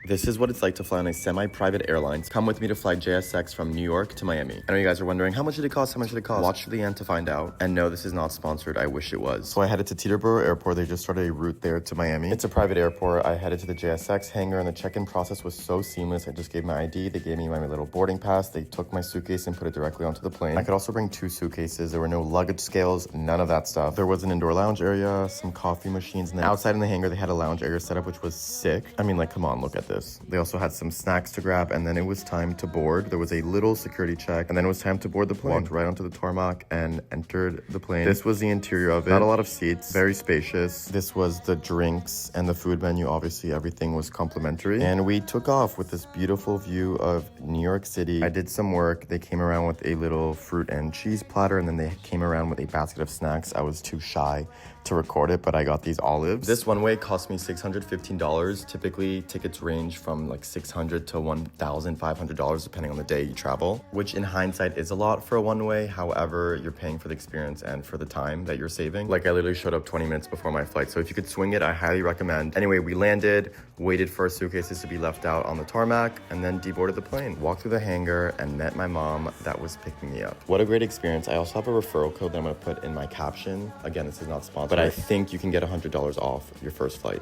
This is what it's like to fly on a semi-private airline. Come with me to fly JSX from New York to Miami. I know you guys are wondering, how much did it cost? How much did it cost? Watch to the end to find out. And no, this is not sponsored. I wish it was. So I headed to Teterboro Airport. They just started a route there to Miami. It's a private airport. I headed to the JSX hangar and the check-in process was so seamless. I just gave my ID. They gave me my little boarding pass. They took my suitcase and put it directly onto the plane. I could also bring 2 suitcases. There were no luggage scales, none of that stuff. There was an indoor lounge area, some coffee machines, and then outside in the hangar, they had a lounge area set up, which was sick. I mean, like, come on, look at this. They also had some snacks to grab, and then it was time to board. There was a little security check, and then it was time to board the plane. Walked right onto the tarmac and entered the plane. This was the interior of it. Not a lot of seats, very spacious. This was the drinks and the food menu. Obviously, everything was complimentary. And we took off with this beautiful view of New York City. I did some work. They came around with a little fruit and cheese platter, and then they came around with a basket of snacks. I was too shy to record it, but I got these olives. This one way cost me $615. Typically, tickets range from like $600 to $1,500 depending on the day you travel, which in hindsight is a lot for a one-way. However, you're paying for the experience and for the time that you're saving. Like, I literally showed up 20 minutes before my flight, so if you could swing it, I highly recommend. Anyway, we landed, waited for our suitcases to be left out on the tarmac, and then deboarded the plane. Walked through the hangar and met my mom that was picking me up. What a great experience. I also have a referral code that I'm gonna put in my caption. Again, this is not sponsored, but I think you can get $100 off your first flight.